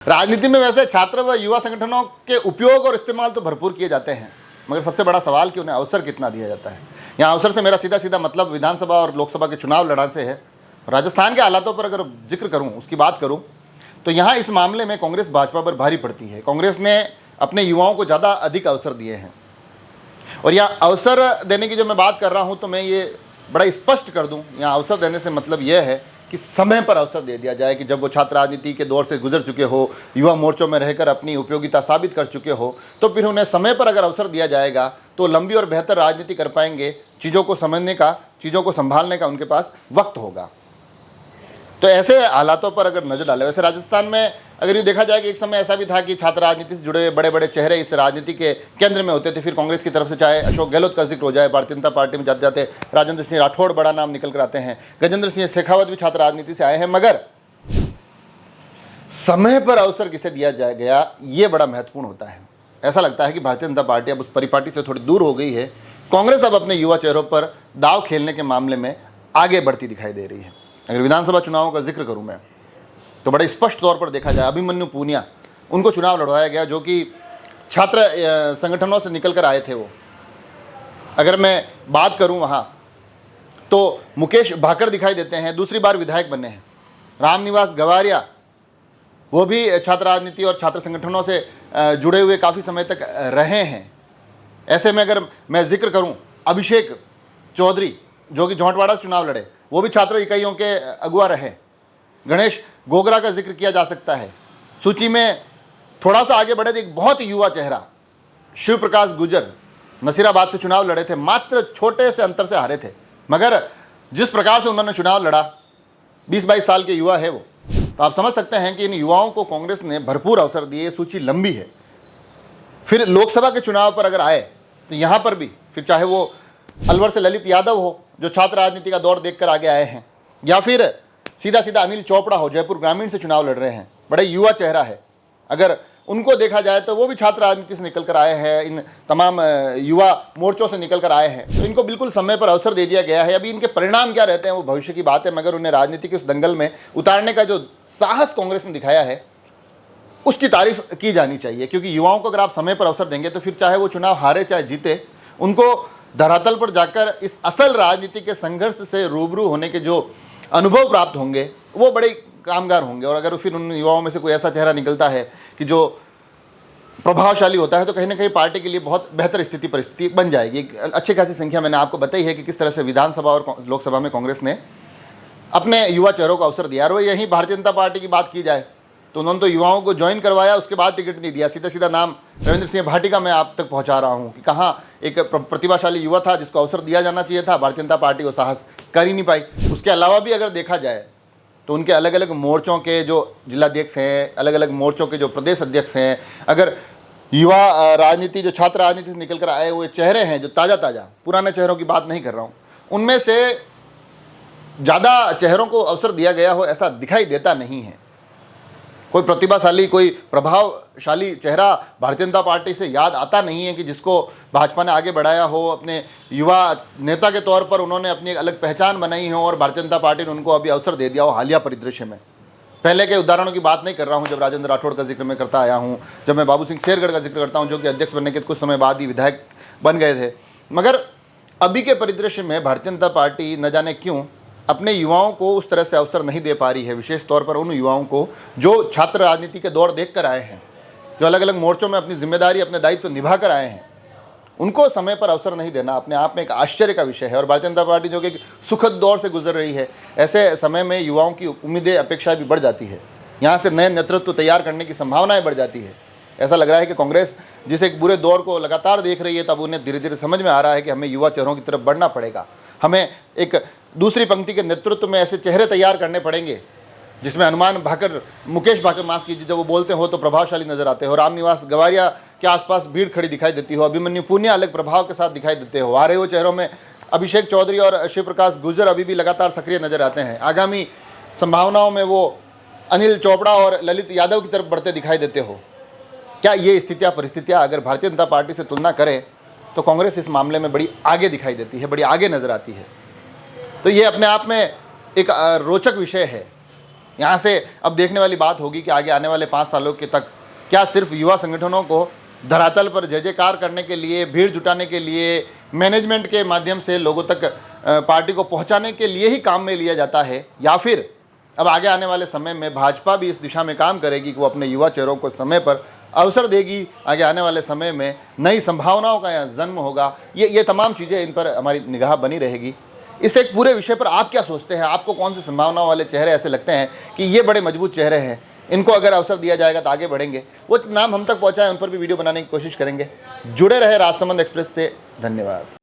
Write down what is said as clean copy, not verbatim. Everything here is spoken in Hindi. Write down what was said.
राजनीति में वैसे छात्र व युवा संगठनों के उपयोग और इस्तेमाल तो भरपूर किए जाते हैं, मगर सबसे बड़ा सवाल कि उन्हें अवसर कितना दिया जाता है। यहाँ अवसर से मेरा सीधा सीधा मतलब विधानसभा और लोकसभा के चुनाव लड़ाने से है। राजस्थान के हालातों पर अगर जिक्र करूँ, उसकी बात करूँ, तो यहाँ इस मामले में कांग्रेस भाजपा पर भारी पड़ती है। कांग्रेस ने अपने युवाओं को ज़्यादा अधिक अवसर दिए हैं, और यहाँ अवसर देने की जो मैं बात कर रहा हूँ तो मैं ये बड़ा स्पष्ट कर दूँ, यहाँ अवसर देने से मतलब यह है कि समय पर अवसर दे दिया जाए कि जब वो छात्र राजनीति के दौर से गुजर चुके हो, युवा मोर्चों में रहकर अपनी उपयोगिता साबित कर चुके हो, तो फिर उन्हें समय पर अगर अवसर दिया जाएगा तो लंबी और बेहतर राजनीति कर पाएंगे। चीज़ों को समझने का, चीज़ों को संभालने का उनके पास वक्त होगा। तो ऐसे हालातों पर अगर नजर डालें, वैसे राजस्थान में अगर ये देखा जाए कि एक समय ऐसा भी था कि छात्र राजनीति से जुड़े बड़े बड़े चेहरे इस राजनीति के केंद्र में होते थे। फिर कांग्रेस की तरफ से चाहे अशोक गहलोत का जिक्र हो जाए, भारतीय जनता पार्टी में जाते जाते राजेंद्र सिंह राठौड़ बड़ा नाम निकल कर आते हैं, गजेंद्र सिंह शेखावत भी छात्र राजनीति से आए हैं। मगर समय पर अवसर किसे दिया जाए गया, ये बड़ा महत्वपूर्ण होता है। ऐसा लगता है कि भारतीय जनता पार्टी अब उस परिपाटी से थोड़ी दूर हो गई है। कांग्रेस अब अपने युवा चेहरों पर दाव खेलने के मामले में आगे बढ़ती दिखाई दे रही है। अगर विधानसभा चुनावों का जिक्र करूं मैं, तो बड़े स्पष्ट तौर पर देखा जाए, अभिमन्यु पूनिया, उनको चुनाव लड़वाया गया जो कि छात्र संगठनों से निकल कर आए थे। वो अगर मैं बात करूं वहाँ, तो मुकेश भाकर दिखाई देते हैं, दूसरी बार विधायक बने हैं। रामनिवास गवारिया, वो भी छात्र राजनीति और छात्र संगठनों से जुड़े हुए काफ़ी समय तक रहे हैं। ऐसे में अगर मैं जिक्र करूं, अभिषेक चौधरी जो कि जौंटवाड़ा से चुनाव लड़े, वो भी छात्र इकाइयों के अगुआ रहे। गणेश गोगरा का जिक्र किया जा सकता है। सूची में थोड़ा सा आगे बढ़े तो एक बहुत ही युवा चेहरा शिव प्रकाश गुर्जर नसीराबाद से चुनाव लड़े थे, मात्र छोटे से अंतर से हारे थे, मगर जिस प्रकार से उन्होंने चुनाव लड़ा, 20-22 साल के युवा है वो, तो आप समझ सकते हैं कि इन युवाओं को कांग्रेस ने भरपूर अवसर दिए। सूची लंबी है। फिर लोकसभा के चुनाव पर अगर आए तो यहाँ पर भी फिर चाहे वो अलवर से ललित यादव हो जो छात्र राजनीति का दौर देखकर आगे आए हैं, या फिर सीधा सीधा अनिल चोपड़ा हो, जयपुर ग्रामीण से चुनाव लड़ रहे हैं, बड़े युवा चेहरा है। अगर उनको देखा जाए तो वो भी छात्र राजनीति से निकल कर आए हैं, इन तमाम युवा मोर्चों से निकल कर आए हैं। तो इनको बिल्कुल समय पर अवसर दे दिया गया है। अभी इनके परिणाम क्या रहते हैं वो भविष्य की बात है, मगर उन्हें राजनीति के उस दंगल में उतारने का जो साहस कांग्रेस ने दिखाया है, उसकी तारीफ की जानी चाहिए। क्योंकि युवाओं को अगर आप समय पर अवसर देंगे तो फिर चाहे वो चुनाव हारे चाहे जीते, उनको धरातल पर जाकर इस असल राजनीति के संघर्ष से रूबरू होने के जो अनुभव प्राप्त होंगे वो बड़े कामगार होंगे। और अगर फिर उन युवाओं में से कोई ऐसा चेहरा निकलता है कि जो प्रभावशाली होता है, तो कहीं ना कहीं पार्टी के लिए बहुत बेहतर स्थिति परिस्थिति बन जाएगी। एक अच्छी खासी संख्या मैंने आपको बताई है कि किस तरह से विधानसभा और लोकसभा में कांग्रेस ने अपने युवा चेहरों को अवसर दिया। और वो यहीं भारतीय जनता पार्टी की बात की जाए तो उन्होंने तो युवाओं को ज्वाइन करवाया, उसके बाद टिकट नहीं दिया। सीधा सीधा नाम रविंद्र सिंह भाटी का मैं आप तक पहुंचा रहा हूं कि कहाँ एक प्रतिभाशाली युवा था जिसको अवसर दिया जाना चाहिए था, भारतीय जनता पार्टी वो साहस कर ही नहीं पाई। उसके अलावा भी अगर देखा जाए तो उनके अलग अलग मोर्चों के जो जिलाध्यक्ष हैं, अलग अलग मोर्चों के जो प्रदेश अध्यक्ष हैं, अगर युवा राजनीति जो छात्र राजनीति से निकल कर आए हुए चेहरे हैं, जो ताज़ा ताज़ा, पुराने चेहरों की बात नहीं कर रहा हूँ, उनमें से ज़्यादा चेहरों को अवसर दिया गया हो ऐसा दिखाई देता नहीं है। कोई प्रतिभाशाली, कोई प्रभावशाली चेहरा भारतीय जनता पार्टी से याद आता नहीं है कि जिसको भाजपा ने आगे बढ़ाया हो, अपने युवा नेता के तौर पर उन्होंने अपनी एक अलग पहचान बनाई हो और भारतीय जनता पार्टी ने उनको अभी अवसर दे दिया हो हालिया परिदृश्य में। पहले के उदाहरणों की बात नहीं कर रहा हूं, जब राजेंद्र राठौड़ का जिक्र मैं करता आया हूं, जब मैं बाबू सिंह शेरगढ़ का जिक्र करता हूं जो कि अध्यक्ष बनने के कुछ समय बाद ही विधायक बन गए थे। मगर अभी के परिदृश्य में भारतीय जनता पार्टी न जाने क्यों अपने युवाओं को उस तरह से अवसर नहीं दे पा रही है, विशेष तौर पर उन युवाओं को जो छात्र राजनीति के दौर देख कर आए हैं, जो अलग अलग मोर्चों में अपनी जिम्मेदारी, अपने दायित्व निभा कर आए हैं। उनको समय पर अवसर नहीं देना अपने आप में एक आश्चर्य का विषय है। और भारतीय जनता पार्टी जो कि एक सुखद दौर से गुजर रही है, ऐसे समय में युवाओं की उम्मीदें, अपेक्षाएं भी बढ़ जाती है। यहाँ से नए नेतृत्व तैयार करने की संभावनाएं बढ़ जाती है। ऐसा लग रहा है कि कांग्रेस जिस एक बुरे दौर को लगातार देख रही है, तब उन्हें धीरे धीरे समझ में आ रहा है कि हमें युवा चेहरों की तरफ बढ़ना पड़ेगा। हमें एक दूसरी पंक्ति के नेतृत्व में ऐसे चेहरे तैयार करने पड़ेंगे जिसमें हनुमान भाकर, मुकेश भाकर, माफ़ कीजिए, जब वो बोलते हो तो प्रभावशाली नजर आते हो, रामनिवास गवारिया के आसपास भीड़ खड़ी दिखाई देती हो, अभिमन्यु पूनिया अलग प्रभाव के साथ दिखाई देते हो। आ रहे हो चेहरों में अभिषेक चौधरी और शिव प्रकाश गुर्जर अभी भी लगातार सक्रिय नजर आते हैं। आगामी संभावनाओं में वो अनिल चोपड़ा और ललित यादव की तरफ बढ़ते दिखाई देते हो। क्या ये स्थितियाँ, परिस्थितियाँ अगर भारतीय जनता पार्टी से तुलना करें तो कांग्रेस इस मामले में बड़ी आगे दिखाई देती है, बड़ी आगे नजर आती है। तो ये अपने आप में एक रोचक विषय है। यहाँ से अब देखने वाली बात होगी कि आगे आने वाले 5 सालों के तक क्या सिर्फ युवा संगठनों को धरातल पर जय जयकार करने के लिए, भीड़ जुटाने के लिए, मैनेजमेंट के माध्यम से लोगों तक पार्टी को पहुंचाने के लिए ही काम में लिया जाता है, या फिर अब आगे आने वाले समय में भाजपा भी इस दिशा में काम करेगी कि वो अपने युवा चेहरों को समय पर अवसर देगी, आगे आने वाले समय में नई संभावनाओं का यहाँ जन्म होगा। ये तमाम चीज़ें, इन पर हमारी निगाह बनी रहेगी। इस एक पूरे विषय पर आप क्या सोचते हैं? आपको कौन सी संभावनाओं वाले चेहरे ऐसे लगते हैं कि ये बड़े मजबूत चेहरे हैं, इनको अगर अवसर दिया जाएगा तो आगे बढ़ेंगे? वो नाम हम तक पहुँचाए, उन पर भी वीडियो बनाने की कोशिश करेंगे। जुड़े रहे राजसमंद एक्सप्रेस से। धन्यवाद।